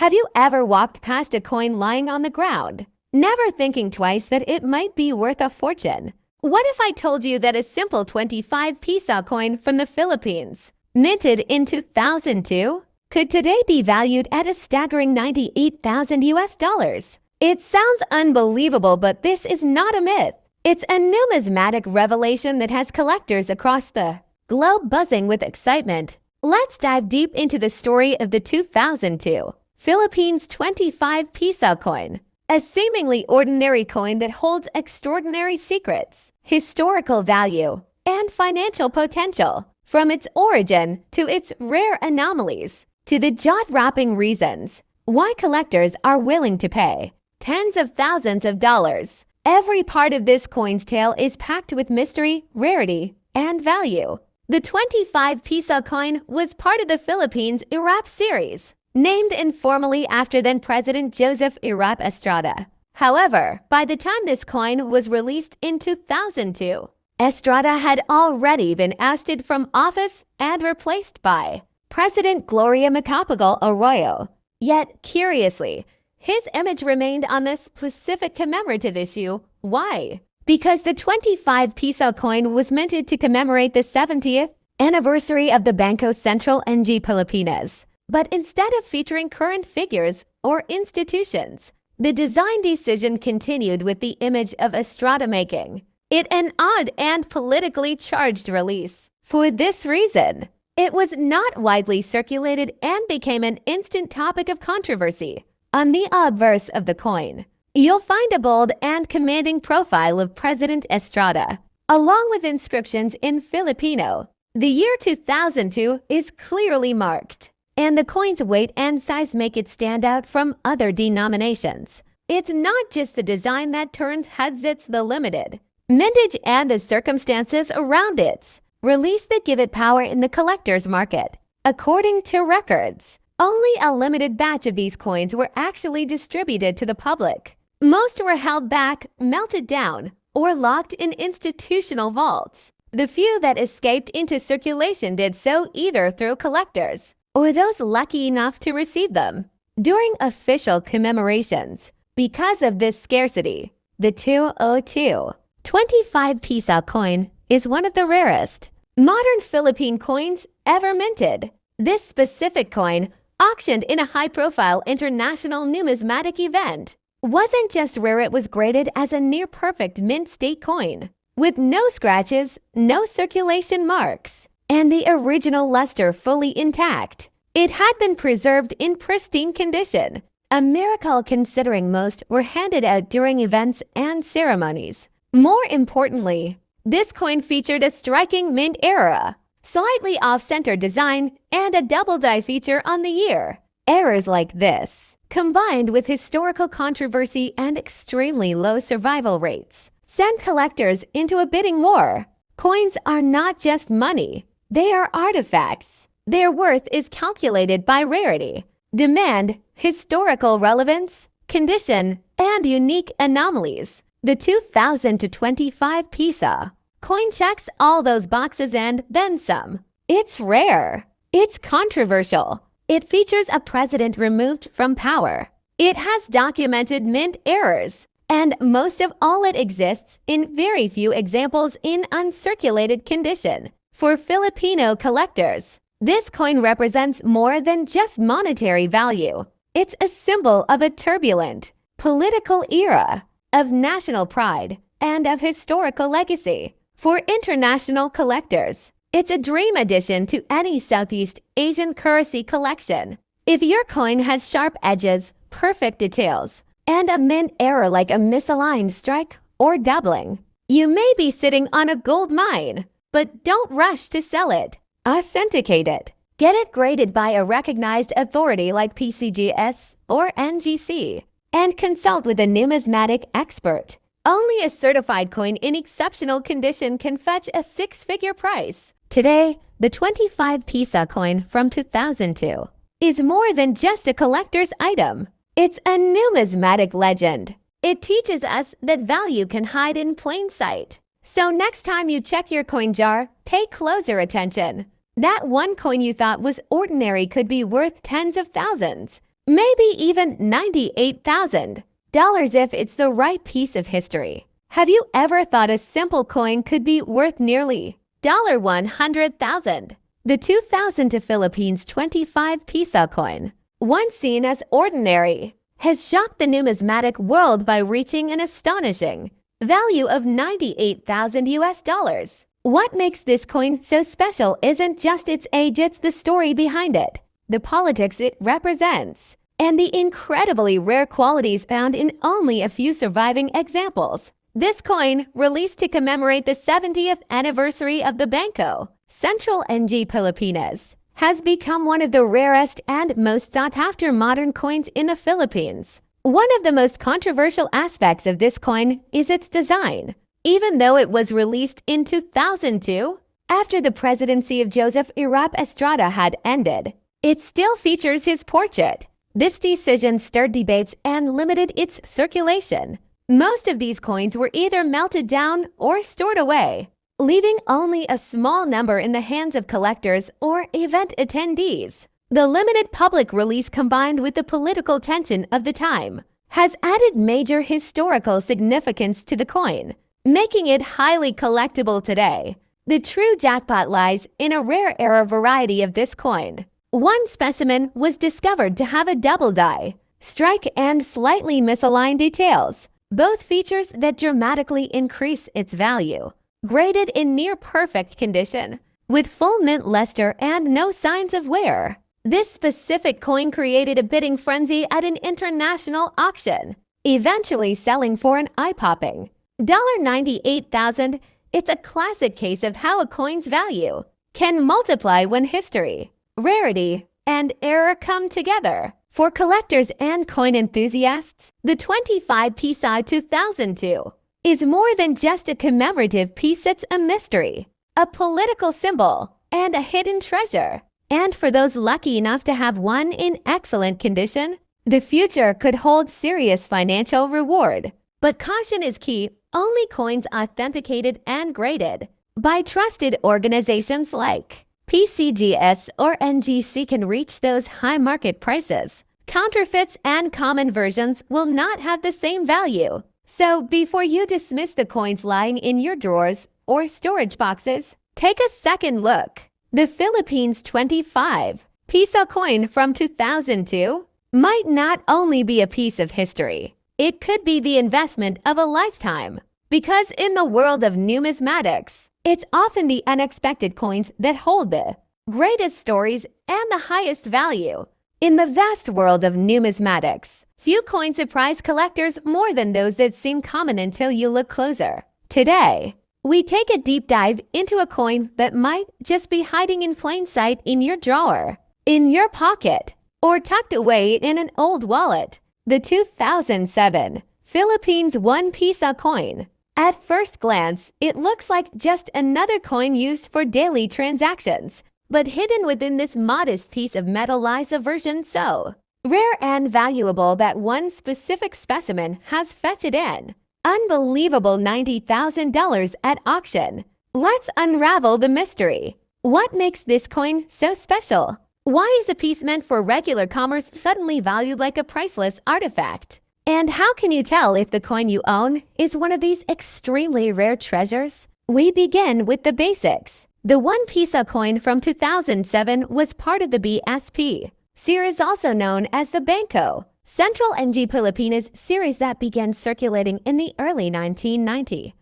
Have you ever walked past a coin lying on the ground, never thinking twice that it might be worth a fortune? What if I told you that a simple 25 piso coin from the Philippines, minted in 2002, could today be valued at a staggering 98,000 US dollars? It sounds unbelievable, but this is not a myth. It's a numismatic revelation that has collectors across the globe buzzing with excitement. Let's dive deep into the story of the 2002 Philippines 25 piso coin, a seemingly ordinary coin that holds extraordinary secrets, historical value, and financial potential. From its origin to its rare anomalies to the jaw-dropping reasons why collectors are willing to pay tens of thousands of dollars. Every part of this coin's tale is packed with mystery, rarity, and value. The 25 piso coin was part of the Philippines Irap series, named informally after then-President Joseph Irap Estrada. However, by the time this coin was released in 2002, Estrada had already been ousted from office and replaced by President Gloria Macapagal Arroyo. Yet, curiously, his image remained on this specific commemorative issue. Why? Because the 25 piso coin was minted to commemorate the 70th anniversary of the Bangko Sentral ng Pilipinas. But instead of featuring current figures or institutions, the design decision continued with the image of Estrada, making it an odd and politically charged release. For this reason, it was not widely circulated and became an instant topic of controversy. On the obverse of the coin, you'll find a bold and commanding profile of President Estrada, along with inscriptions in Filipino. The year 2002 is clearly marked, and the coin's weight and size make it stand out from other denominations. It's not just the design that turns heads, it's the limited mintage and the circumstances around its release that give it power in the collector's market. According to records, only a limited batch of these coins were actually distributed to the public. Most were held back, melted down, or locked in institutional vaults. The few that escaped into circulation did so either through collectors or those lucky enough to receive them during official commemorations. Because of this scarcity, the 2002 25 piso coin is one of the rarest modern Philippine coins ever minted. This specific coin, auctioned in a high-profile international numismatic event, wasn't just rare, it was graded as a near-perfect mint state coin, with no scratches, no circulation marks, and the original luster fully intact. It had been preserved in pristine condition, a miracle considering most were handed out during events and ceremonies. More importantly, this coin featured a striking mint era, slightly off-center design, and a double die feature on the year. Errors like this, combined with historical controversy and extremely low survival rates, send collectors into a bidding war. Coins are not just money, they are artifacts. Their worth is calculated by rarity, demand, historical relevance, condition, and unique anomalies. The 2025 piso coin checks all those boxes and then some. It's rare. It's controversial. It features a president removed from power. It has documented mint errors. And most of all, it exists in very few examples in uncirculated condition. For Filipino collectors, this coin represents more than just monetary value. It's a symbol of a turbulent political era, of national pride, and of historical legacy. For international collectors, it's a dream addition to any Southeast Asian currency collection. If your coin has sharp edges, perfect details, and a mint error like a misaligned strike or doubling, you may be sitting on a gold mine. But don't rush to sell it. Authenticate it. Get it graded by a recognized authority like PCGS or NGC, and consult with a numismatic expert. Only a certified coin in exceptional condition can fetch a six-figure price. Today, the 25 piso coin from 2002 is more than just a collector's item. It's a numismatic legend. It teaches us that value can hide in plain sight. So next time you check your coin jar, pay closer attention. That one coin you thought was ordinary could be worth tens of thousands. maybe even $98,000 if it's the right piece of history. Have you ever thought a simple coin could be worth nearly $100,000? The 2002 Philippines 25 Piso coin, once seen as ordinary, has shocked the numismatic world by reaching an astonishing value of $98,000. What makes this coin so special isn't just its age, it's the story behind it, the politics it represents, and the incredibly rare qualities found in only a few surviving examples. This coin, released to commemorate the 70th anniversary of the Banco Central ng Pilipinas, has become one of the rarest and most sought-after modern coins in the Philippines. One of the most controversial aspects of this coin is its design. Even though it was released in 2002, after the presidency of Joseph Irap Estrada had ended, it still features his portrait. This decision stirred debates and limited its circulation. Most of these coins were either melted down or stored away, leaving only a small number in the hands of collectors or event attendees. The limited public release, combined with the political tension of the time, has added major historical significance to the coin, making it highly collectible today. The true jackpot lies in a rare era variety of this coin. One specimen was discovered to have a double die strike and slightly misaligned details, both features that dramatically increase its value. Graded in near-perfect condition, with full mint luster and no signs of wear, this specific coin created a bidding frenzy at an international auction, eventually selling for an eye-popping $98,000. It's a classic case of how a coin's value can multiply when history, rarity, and error come together. For collectors and coin enthusiasts, the 25 Piso 2002 is more than just a commemorative piece. It's a mystery, a political symbol, and a hidden treasure. And for those lucky enough to have one in excellent condition, the future could hold serious financial reward. But caution is key. Only coins authenticated and graded by trusted organizations like PCGS or NGC can reach those high market prices. Counterfeits and common versions will not have the same value. So before you dismiss the coins lying in your drawers or storage boxes, take a second look. The Philippines 25 Piso coin from 2002 might not only be a piece of history, it could be the investment of a lifetime. Because in the world of numismatics, it's often the unexpected coins that hold the greatest stories and the highest value. In the vast world of numismatics, few coins surprise collectors more than those that seem common until you look closer. Today, we take a deep dive into a coin that might just be hiding in plain sight in your drawer, in your pocket, or tucked away in an old wallet. The 2007 Philippines 1 Piso coin. At first glance, it looks like just another coin used for daily transactions. But hidden within this modest piece of metal lies a version so rare and valuable that one specific specimen has fetched an unbelievable $90,000 at auction. Let's unravel the mystery. What makes this coin so special? Why is a piece meant for regular commerce suddenly valued like a priceless artifact? And how can you tell if the coin you own is one of these extremely rare treasures? We begin with the basics. The 1 Piso coin from 2007 was part of the BSP series, also known as the Banco Central ng Pilipinas series that began circulating in the early 1990s.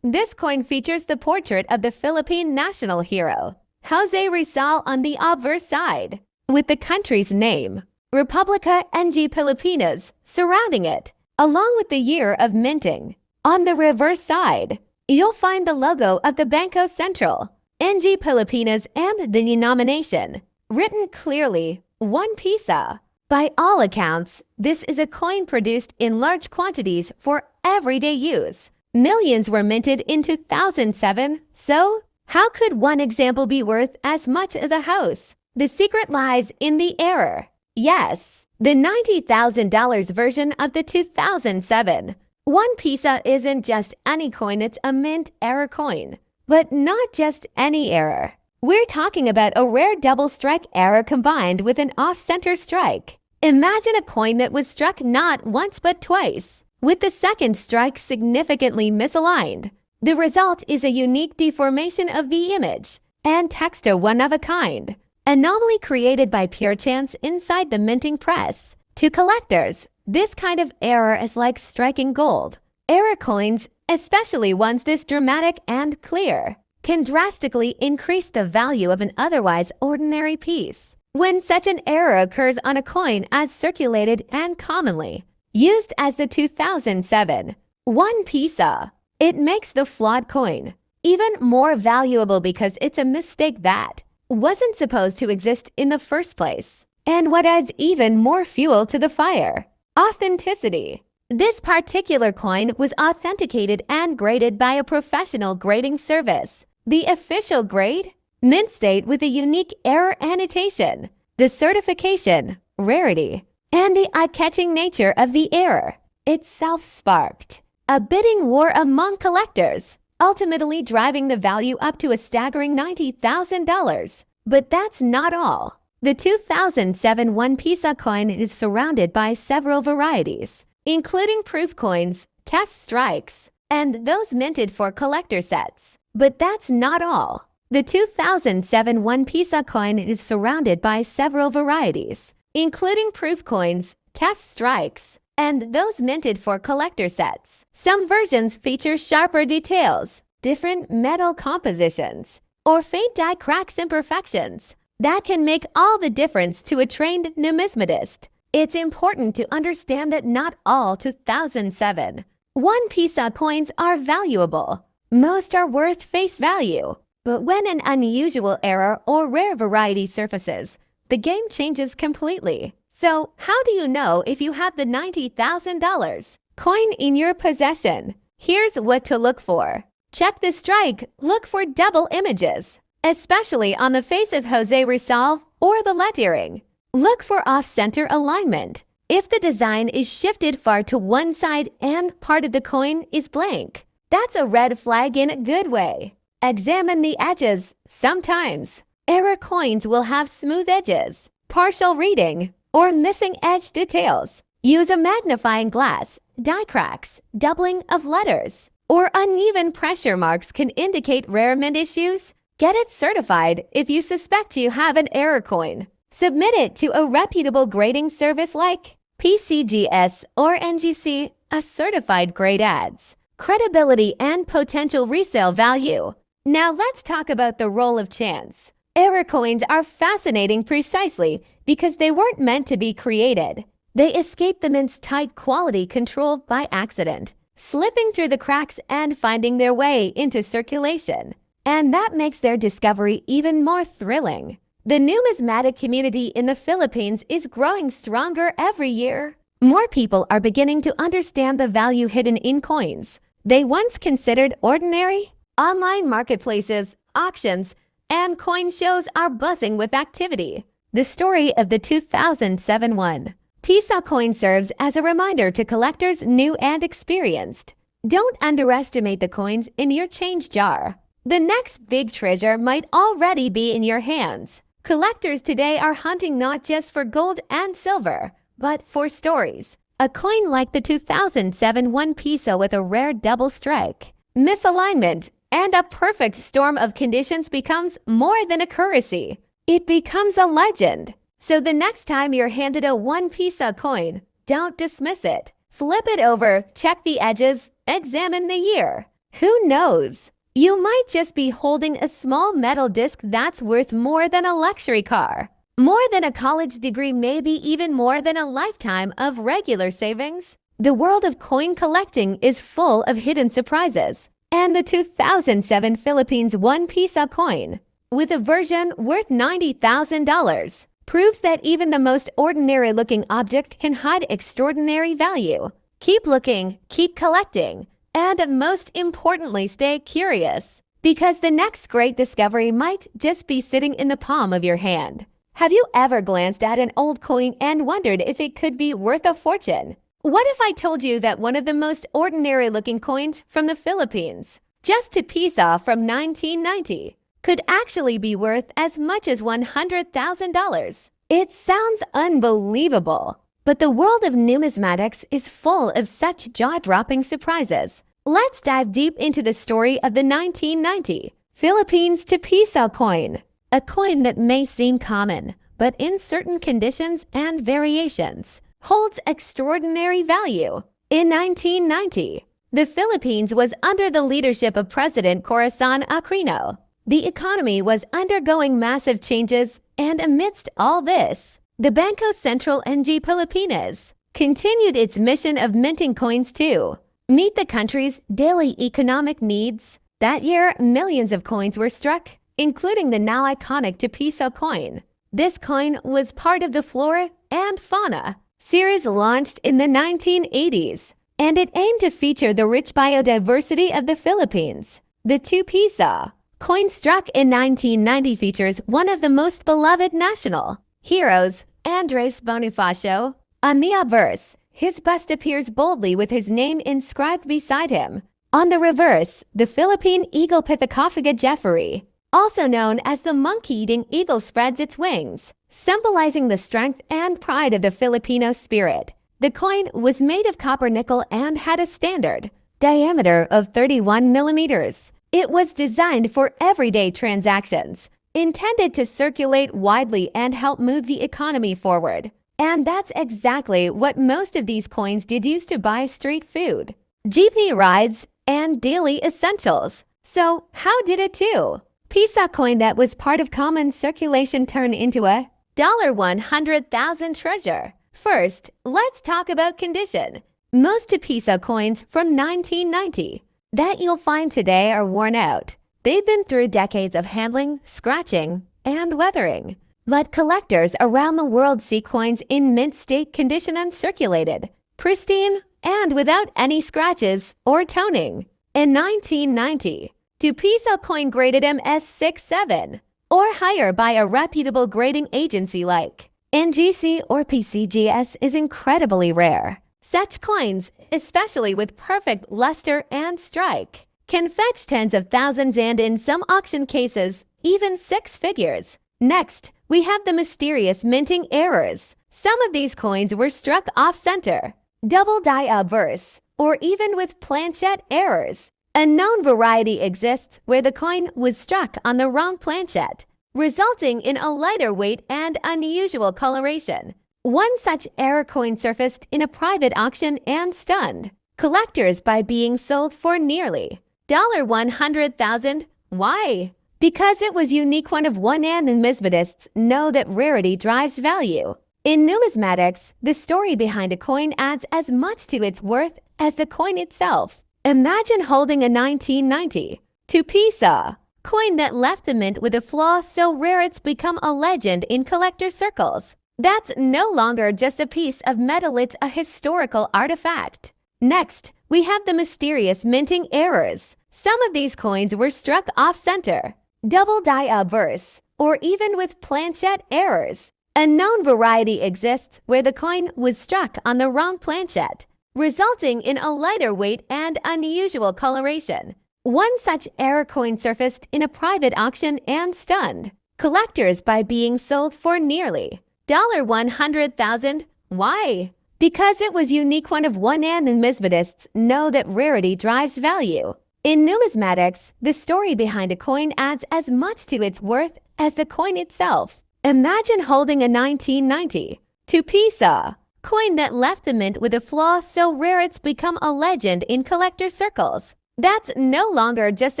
This coin features the portrait of the Philippine national hero, Jose Rizal, on the obverse side, with the country's name, Republica ng Pilipinas, surrounding it, along with the year of minting. On the reverse side, you'll find the logo of the Banco Central ng Pilipinas and the denomination, written clearly, 1 Piso. By all accounts, this is a coin produced in large quantities for everyday use. Millions were minted in 2007, so how could one example be worth as much as a house? The secret lies in the error. Yes, the $90,000 version of the 2007 1 Piso isn't just any coin, it's a mint error coin. But not just any error. We're talking about a rare double strike error combined with an off-center strike. Imagine a coin that was struck not once but twice, with the second strike significantly misaligned. The result is a unique deformation of the image and text are one of a kind, anomaly created by pure chance inside the minting press. To collectors, this kind of error is like striking gold. Error coins, especially ones this dramatic and clear, can drastically increase the value of an otherwise ordinary piece. When such an error occurs on a coin as circulated and commonly used as the 2007 1 Piso, it makes the flawed coin even more valuable because it's a mistake that wasn't supposed to exist in the first place. And what adds even more fuel to the fire? Authenticity. This particular coin was authenticated and graded by a professional grading service. The official grade? Mint state with a unique error annotation. The certification, rarity, and the eye-catching nature of the error itself sparked a bidding war among collectors, ultimately driving the value up to a staggering $90,000. But that's not all. The 2007 1 Piso coin is surrounded by several varieties, including proof coins, test strikes, and those minted for collector sets. But that's not all. The 2007 1 Piso coin is surrounded by several varieties, including proof coins, test strikes, and those minted for collector sets. Some versions feature sharper details, different metal compositions, or faint die cracks imperfections that can make all the difference to a trained numismatist. It's important to understand that not all 2007 1 Piso coins are valuable. Most are worth face value. But when an unusual error or rare variety surfaces, the game changes completely. So, how do you know if you have the $90,000 coin in your possession? Here's what to look for. Check the strike. Look for double images, especially on the face of Jose Rizal or the lettering. Look for off-center alignment. If the design is shifted far to one side and part of the coin is blank, that's a red flag in a good way. Examine the edges. Sometimes, error coins will have smooth edges, partial reading, or missing edge details. Use a magnifying glass. Die cracks, doubling of letters, or uneven pressure marks can indicate rare mint issues. Get it certified if you suspect you have an error coin. Submit it to a reputable grading service like PCGS or NGC. A certified grade adds credibility and potential resale value. Now let's talk about the role of chance. Error coins are fascinating precisely because they weren't meant to be created. They escape the mint's tight quality control by accident, slipping through the cracks and finding their way into circulation. And that makes their discovery even more thrilling. The numismatic community in the Philippines is growing stronger every year. More people are beginning to understand the value hidden in coins they once considered ordinary. Online marketplaces, auctions, and coin shows are buzzing with activity. The story of the 2007 1 Piso coin serves as a reminder to collectors new and experienced. Don't underestimate the coins in your change jar. The next big treasure might already be in your hands. Collectors today are hunting not just for gold and silver, but for stories. A coin like the 2007 1 Piso with a rare double strike, misalignment, and a perfect storm of conditions becomes more than a currency. It becomes a legend. So the next time you're handed a 1 Piso coin, don't dismiss it. Flip it over, check the edges, examine the year. Who knows? You might just be holding a small metal disc that's worth more than a luxury car. More than a college degree, maybe even more than a lifetime of regular savings. The world of coin collecting is full of hidden surprises. And the 2007 Philippines 1 Piso coin, with a version worth $90,000, proves that even the most ordinary-looking object can hide extraordinary value. Keep looking, keep collecting, and most importantly, stay curious, because the next great discovery might just be sitting in the palm of your hand. Have you ever glanced at an old coin and wondered if it could be worth a fortune? What if I told you that one of the most ordinary-looking coins from the Philippines, just a Piso from 1990, could actually be worth as much as $100,000? It sounds unbelievable, but the world of numismatics is full of such jaw-dropping surprises. Let's dive deep into the story of the 1990 Philippines Piso coin, a coin that may seem common, but in certain conditions and variations, holds extraordinary value. In 1990, the Philippines was under the leadership of President Corazon Aquino. The economy was undergoing massive changes, and amidst all this, the Bangko Sentral ng Pilipinas continued its mission of minting coins to meet the country's daily economic needs. That year, millions of coins were struck, including the now iconic Piso coin. This coin was part of the Flora and Fauna series launched in the 1980s, and it aimed to feature the rich biodiversity of the Philippines. The 2 Piso coin struck in 1990 features one of the most beloved national heroes, Andres Bonifacio. On the obverse, his bust appears boldly with his name inscribed beside him. On the reverse, the Philippine eagle Pithecophagid Jeffrey, also known as the monkey-eating eagle, spreads its wings, symbolizing the strength and pride of the Filipino spirit. The coin was made of copper nickel and had a standard diameter of 31 millimeters. It was designed for everyday transactions, intended to circulate widely and help move the economy forward. And that's exactly what most of these coins did, used to buy street food, jeepney rides, and daily essentials. So how did a 2 Piso coin that was part of common circulation turn into a $100,000 treasure? First, let's talk about condition. Most Piso coins from 1990 that you'll find today are worn out. They've been through decades of handling, scratching, and weathering. But collectors around the world see coins in mint state condition, uncirculated, pristine, and without any scratches or toning. In 1990, 2 Piso coin graded MS67 or higher by a reputable grading agency like NGC or PCGS is incredibly rare. Such coins, especially with perfect luster and strike, can fetch tens of thousands and in some auction cases, even 6 figures. Next, we have the mysterious minting errors. Some of these coins were struck off-center, double die obverse, or even with planchette errors. A known variety exists where the coin was struck on the wrong planchette, resulting in a lighter weight and unusual coloration. One such error coin surfaced in a private auction and stunned collectors by being sold for nearly $100,000. Why? Because it was unique, one of one, and numismatists know that rarity drives value. In numismatics, the story behind a coin adds as much to its worth as the coin itself. Imagine holding a 1990 2 Piso coin that left the mint with a flaw so rare it's become a legend in collector circles. That's no longer just a piece of metal, it's a historical artifact. Next, we have the mysterious minting errors. Some of these coins were struck off-center, double die obverse, or even with planchette errors. A known variety exists where the coin was struck on the wrong planchette, resulting in a lighter weight and unusual coloration. One such error coin surfaced in a private auction and stunned collectors by being sold for nearly $100,000. Why? Because it was unique, one of one, and numismatists know that rarity drives value. In numismatics, the story behind a coin adds as much to its worth as the coin itself. Imagine holding a 1990 2 Piso coin that left the mint with a flaw so rare it's become a legend in collector circles. That's no longer just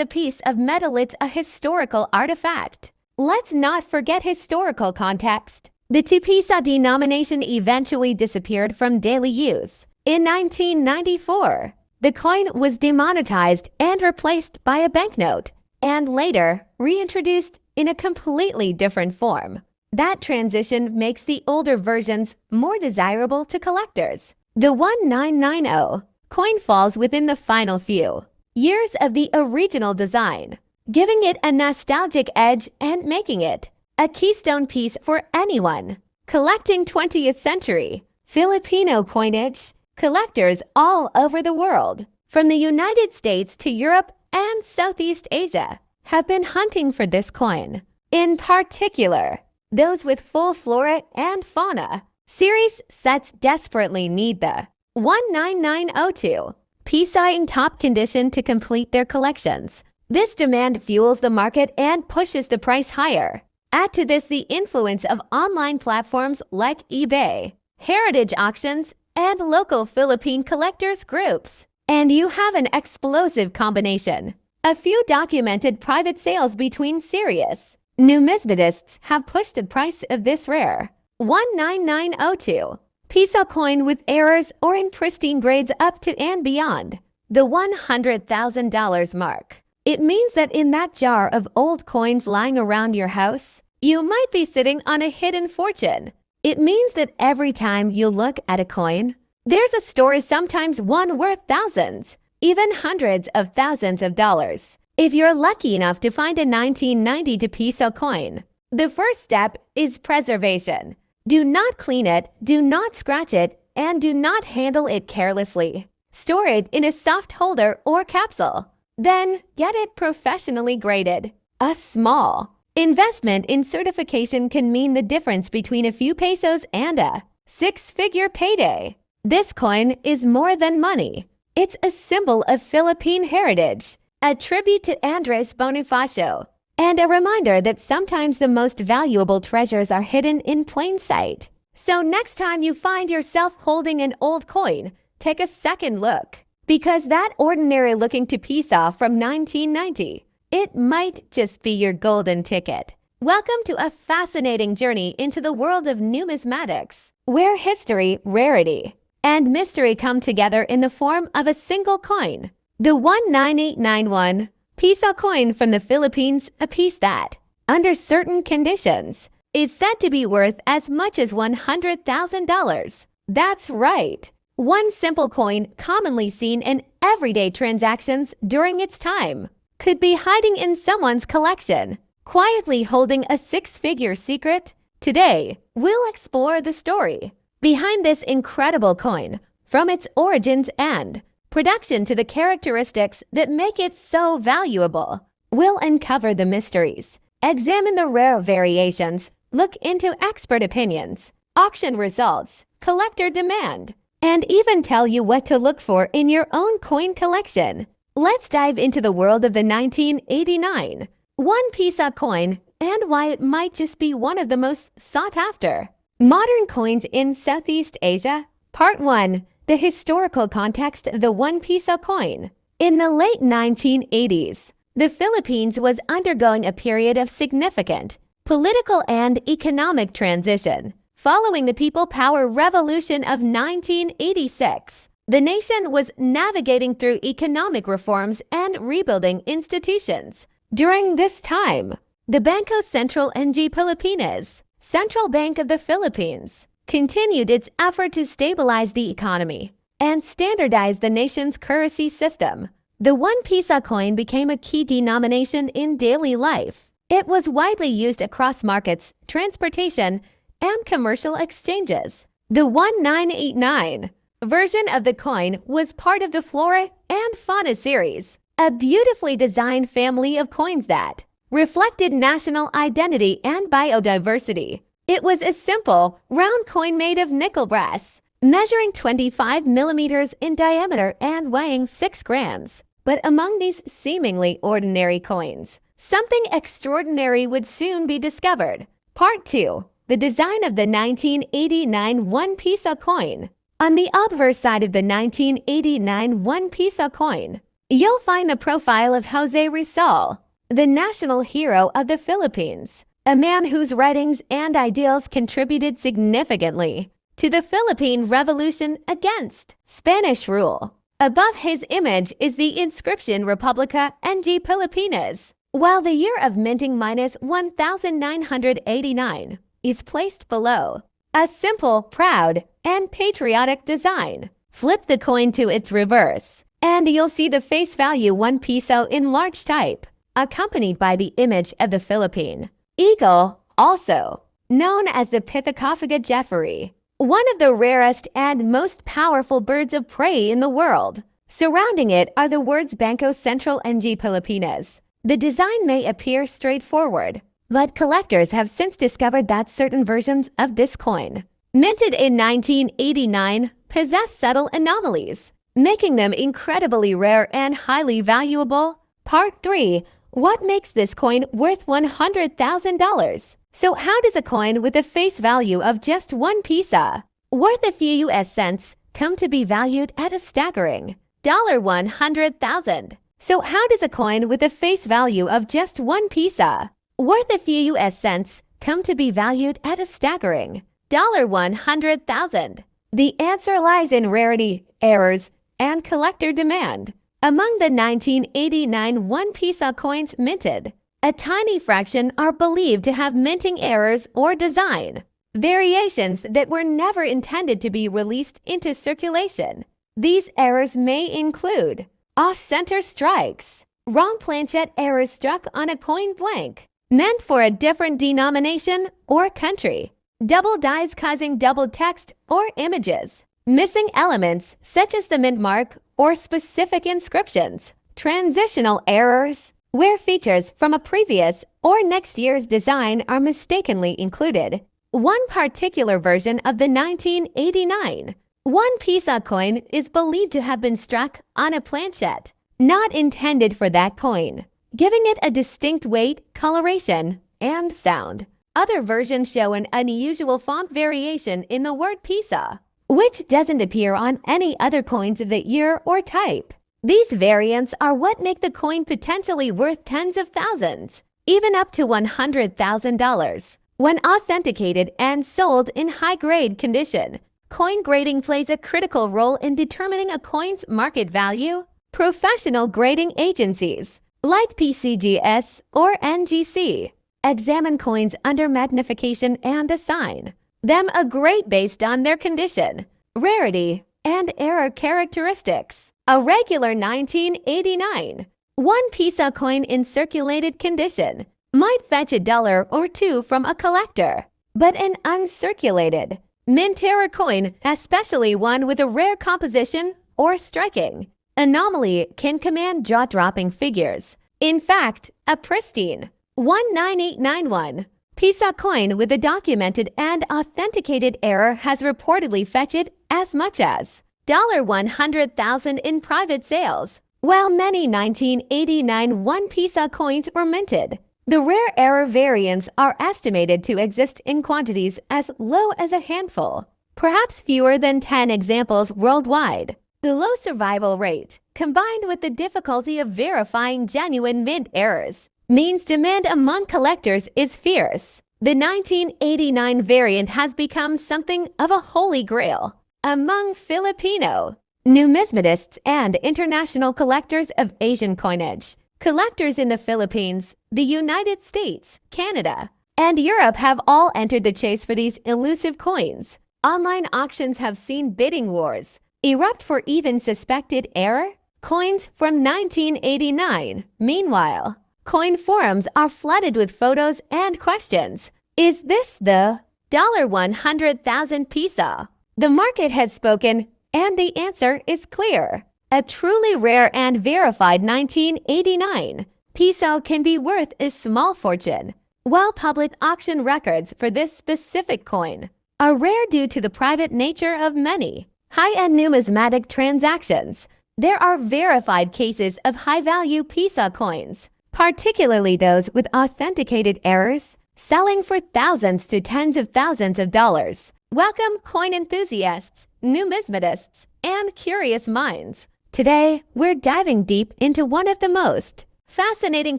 a piece of metal, it's a historical artifact. Let's not forget historical context. The 2 Piso denomination eventually disappeared from daily use. In 1994, the coin was demonetized and replaced by a banknote, and later reintroduced in a completely different form. That transition makes the older versions more desirable to collectors. The 1990 coin falls within the final few years of the original design, giving it a nostalgic edge and making it a keystone piece for anyone collecting 20th century Filipino coinage. Collectors all over the world, from the United States to Europe and Southeast Asia, have been hunting for this coin. In particular, Those with full flora and fauna series sets desperately need the 19902 piece in top condition to complete their collections. This demand fuels the market and pushes the price higher. Add to this the influence of online platforms like eBay, heritage auctions, and local Philippine collectors groups, and you have an explosive combination. A few documented private sales between serious numismatists have pushed the price of this rare 19902 piso coin with errors or in pristine grades up to and beyond the $100,000 mark. It means that in that jar of old coins lying around your house, you might be sitting on a hidden fortune. It means that every time you look at a coin, there's a story, sometimes one worth thousands, even hundreds of thousands of dollars. If you're lucky enough to find a 1992 piso coin, the first step is preservation. Do not clean it, do not scratch it, and do not handle it carelessly. Store it in a soft holder or capsule. Then get it professionally graded. A small investment in certification can mean the difference between a few pesos and a six-figure payday. This coin is more than money. It's a symbol of Philippine heritage, a tribute to Andres Bonifacio, and a reminder that sometimes the most valuable treasures are hidden in plain sight. So next time you find yourself holding an old coin, take a second look. Because that ordinary-looking piso from 1990, it might just be your golden ticket. Welcome to a fascinating journey into the world of numismatics, where history, rarity, and mystery come together in the form of a single coin. The 19891 piso coin from the Philippines, a piece that, under certain conditions, is said to be worth as much as $100,000. That's right. One simple coin commonly seen in everyday transactions during its time could be hiding in someone's collection, quietly holding a six-figure secret. Today, we'll explore the story behind this incredible coin, from its origins and production to the characteristics that make it so valuable. We'll uncover the mysteries, examine the rare variations, look into expert opinions, auction results, collector demand, and even tell you what to look for in your own coin collection. Let's dive into the world of the 1989 one piso coin and why it might just be one of the most sought after modern coins in Southeast Asia. Part 1. The historical context of the 1 piso coin. In the late 1980s, the Philippines was undergoing a period of significant political and economic transition. Following the People Power Revolution of 1986, the nation was navigating through economic reforms and rebuilding institutions. During this time, the Bangko Sentral ng Pilipinas, Central Bank of the Philippines, continued its effort to stabilize the economy and standardize the nation's currency system. The 1 piso coin became a key denomination in daily life. It was widely used across markets, transportation, and commercial exchanges. The 1989 version of the coin was part of the Flora and Fauna series, a beautifully designed family of coins that reflected national identity and biodiversity. It was a simple, round coin made of nickel brass, measuring 25 millimeters in diameter and weighing 6 grams. But among these seemingly ordinary coins, something extraordinary would soon be discovered. Part 2. The design of the 1989 1 piso coin. On the obverse side of the 1989 1 piso coin, you'll find the profile of Jose Rizal, the national hero of the Philippines, a man whose writings and ideals contributed significantly to the Philippine Revolution against Spanish rule. Above his image is the inscription Republica ng Pilipinas, while the year of minting -1989 is placed below. A simple, proud, and patriotic design. Flip the coin to its reverse, and you'll see the face value 1 piso in large type, accompanied by the image of the Philippine eagle, also known as the Pithecophagou jeffrey, one of the rarest and most powerful birds of prey in the world. Surrounding it are the words Bangko Sentral ng Pilipinas. The design may appear straightforward, but collectors have since discovered that certain versions of this coin, minted in 1989, possess subtle anomalies, making them incredibly rare and highly valuable. Part 3. What makes this coin worth $100,000? So how does a coin with a face value of just 1 pisa, worth a few US cents, come to be valued at a staggering $100,000? So how does a coin with a face value of just 1 pisa, worth a few US cents, come to be valued at a staggering $100,000? The answer lies in rarity, errors, and collector demand. Among the 1989 1 pisa coins minted, a tiny fraction are believed to have minting errors or design variations that were never intended to be released into circulation. These errors may include off-center strikes, wrong planchet errors struck on a coin blank, meant for a different denomination or country, double dies causing double text or images, missing elements such as the mint mark or specific inscriptions, transitional errors, where features from a previous or next year's design are mistakenly included. One particular version of the 1989 1 pisa coin is believed to have been struck on a planchet not intended for that coin, giving it a distinct weight, coloration, and sound. Other versions show an unusual font variation in the word pisa, which doesn't appear on any other coins of the year or type. These variants are what make the coin potentially worth tens of thousands, even up to $100,000. When authenticated and sold in high-grade condition, coin grading plays a critical role in determining a coin's market value. Professional grading agencies, like PCGS or NGC, examine coins under magnification and assign them a grade based on their condition, rarity, and error characteristics. A regular 1989 1 pisa coin in circulated condition might fetch $1 or $2 from a collector, but an uncirculated mint error coin, especially one with a rare composition or striking anomaly, can command jaw-dropping figures. In fact, a pristine 19891 pisa coin with a documented and authenticated error has reportedly fetched as much as $100,000 in private sales. While many 1989 1 pisa coins were minted, the rare error variants are estimated to exist in quantities as low as a handful, perhaps fewer than 10 examples worldwide. The low survival rate, combined with the difficulty of verifying genuine mint errors, means demand among collectors is fierce. The 1989 variant has become something of a holy grail among Filipino numismatics and international collectors of Asian coinage. Collectors in the Philippines, the United States, Canada, and Europe have all entered the chase for these elusive coins. Online auctions have seen bidding wars erupt for even suspected error coins from 1989. Meanwhile, coin forums are flooded with photos and questions. Is this the $100,000 pisa? The market has spoken, and the answer is clear. A truly rare and verified 1989 piso can be worth a small fortune, while public auction records for this specific coin are rare due to the private nature of many high-end numismatic transactions. There are verified cases of high-value pisa coins, particularly those with authenticated errors, selling for thousands to tens of thousands of dollars. Welcome, coin enthusiasts, numismatists, and curious minds. Today, we're diving deep into one of the most fascinating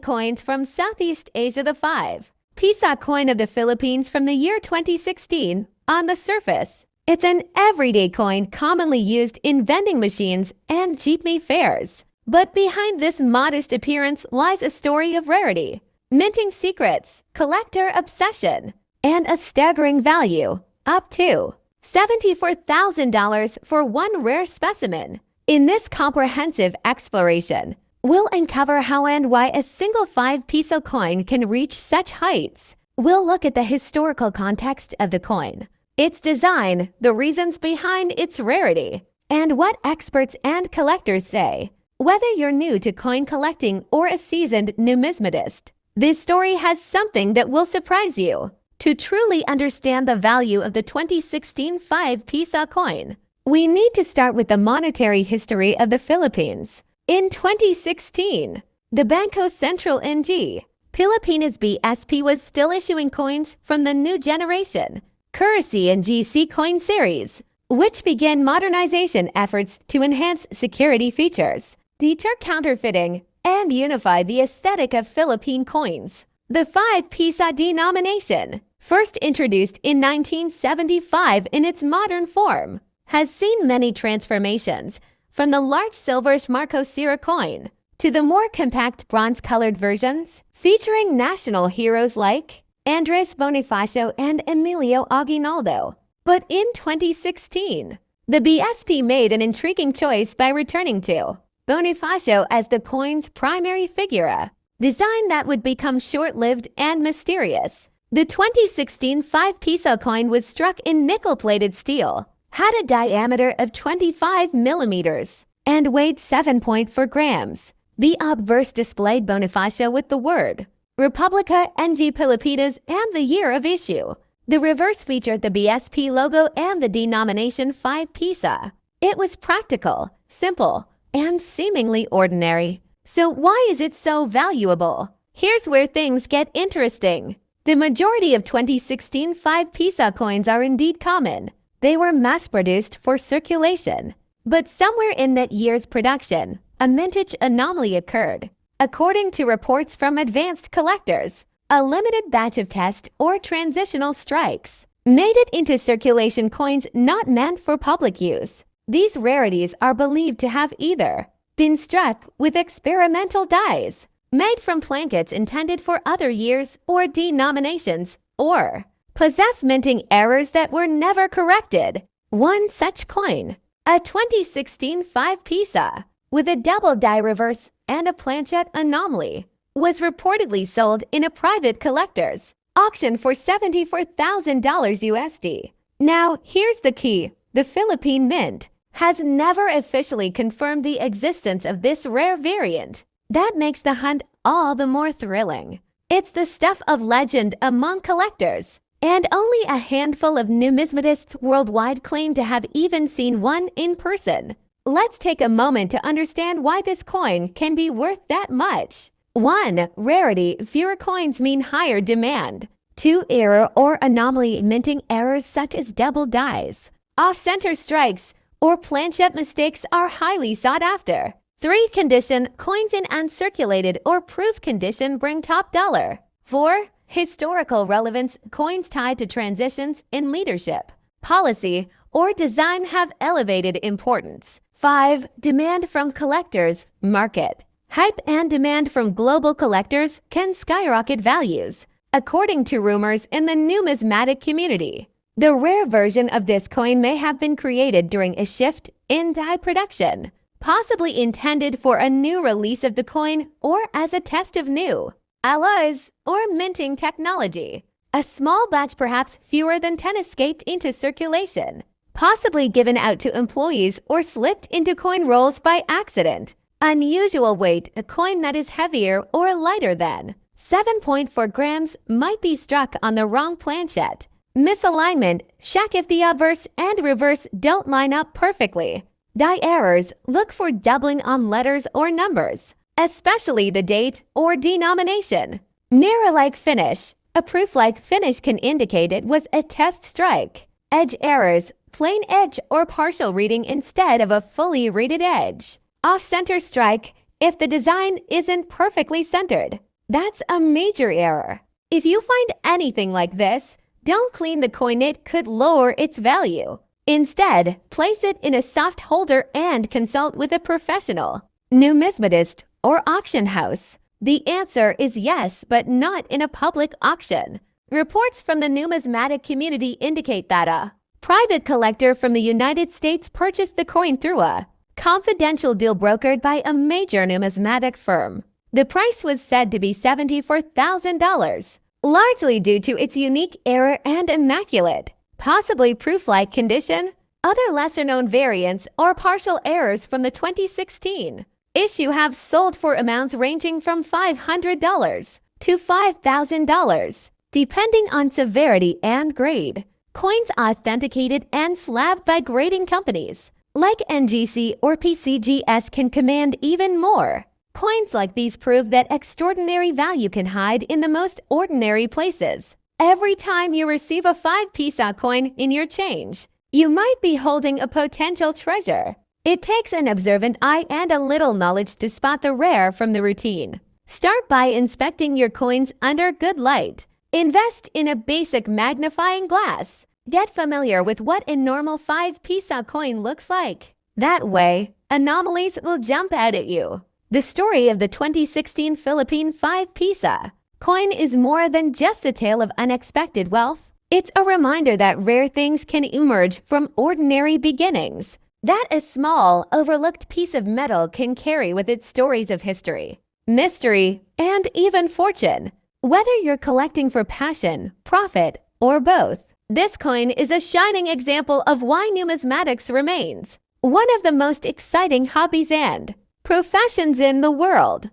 coins from Southeast Asia, the 5 pisa coin of the Philippines from the year 2016. On the surface, it's an everyday coin commonly used in vending machines and jeepney fairs. But behind this modest appearance lies a story of rarity, minting secrets, collector obsession, and a staggering value, up to $74,000 for one rare specimen. In this comprehensive exploration, we'll uncover how and why a single 5 peso coin can reach such heights. We'll look at the historical context of the coin, its design, the reasons behind its rarity, and what experts and collectors say. Whether you're new to coin collecting or a seasoned numismatist, This story has something that will surprise you. To truly understand the value of the 2016 5-piso coin, we need to start with the monetary history of the Philippines. In 2016, the Bangko Sentral ng Philippines BSP was still issuing coins from the new generation currency and GC coin series, which began modernization efforts to enhance security features, deter counterfeiting, and unify the aesthetic of Philippine coins. The 5-piso denomination, first introduced in 1975 in its modern form, has seen many transformations, from the large silver Marco Sierra coin to the more compact bronze-colored versions, featuring national heroes like Andres Bonifacio and Emilio Aguinaldo. But in 2016, the BSP made an intriguing choice by returning to Bonifacio as the coin's primary figure, design that would become short-lived and mysterious. The 2016 5-piso coin was struck in nickel-plated steel, had a diameter of 25 millimeters, and weighed 7.4 grams. The obverse displayed Bonifacio with the word Republica ng Pilipinas and the year of issue. The reverse featured the BSP logo and the denomination 5-piso. It was practical, simple, and seemingly ordinary. So why is it so valuable? Here's where things get interesting. The majority of 2016 5-piso coins are indeed common. They were mass-produced for circulation. But somewhere in that year's production, a mintage anomaly occurred. According to reports from advanced collectors, a limited batch of test or transitional strikes made it into circulation coins not meant for public use. These rarities are believed to have either been struck with experimental dies made from plankets intended for other years or denominations, or possess minting errors that were never corrected. One such coin, a 2016 5-piso with a double die reverse and a planchette anomaly, was reportedly sold in a private collector's auction for $74,000 USD. Now, here's the key. The Philippine Mint has never officially confirmed the existence of this rare variant. That makes the hunt all the more thrilling. It's the stuff of legend among collectors, and only a handful of numismatists worldwide claim to have even seen one in person. Let's take a moment to understand why this coin can be worth that much. 1. Rarity. Fewer coins mean higher demand. 2. Error or anomaly minting errors such as double dies, off-center strikes, or planchette mistakes are highly sought after. 3. Condition. Coins in uncirculated or proof condition bring top dollar. 4. Historical relevance. Coins tied to transitions in leadership, policy, or design have elevated importance. 5. Demand from collectors. Market. Hype and demand from global collectors can skyrocket values, according to rumors in the numismatic community. The rare version of this coin may have been created during a shift in die production, possibly intended for a new release of the coin or as a test of new alloys or minting technology. A small batch, perhaps fewer than 10, escaped into circulation, possibly given out to employees or slipped into coin rolls by accident. Unusual weight. A coin that is heavier or lighter than 7.4 grams might be struck on the wrong planchette. Misalignment. Check if the obverse and reverse don't line up perfectly. Die errors. Look for doubling on letters or numbers, especially the date or denomination. Mirror-like finish. A proof-like finish can indicate it was a test strike. Edge errors. Plain edge or partial reading instead of a fully readed edge. Off-center strike. If the design isn't perfectly centered, that's a major error. If you find anything like this, don't clean the coin. It could lower its value. Instead, place it in a soft holder and consult with a professional numismatist or auction house. The answer is yes, but not in a public auction. Reports from the numismatic community indicate that a private collector from the United States purchased the coin through a confidential deal brokered by a major numismatic firm. The price was said to be $74,000, largely due to its unique error and immaculate, possibly proof-like condition. Other lesser-known variants or partial errors from the 2016 issue have sold for amounts ranging from $500 to $5,000, depending on severity and grade. Coins authenticated and slabbed by grading companies like NGC or PCGS can command even more. Coins like these prove that extraordinary value can hide in the most ordinary places. Every time you receive a 5-piso coin in your change, you might be holding a potential treasure. It takes an observant eye and a little knowledge to spot the rare from the routine. Start by inspecting your coins under good light. Invest in a basic magnifying glass. Get familiar with what a normal 5-piso coin looks like. That way, anomalies will jump out at you. The story of the 2016 Philippine 5-piso coin is more than just a tale of unexpected wealth. It's a reminder that rare things can emerge from ordinary beginnings, that a small, overlooked piece of metal can carry with it stories of history, mystery, and even fortune. Whether you're collecting for passion, profit, or both, this coin is a shining example of why numismatics remains one of the most exciting hobbies and professions in the world.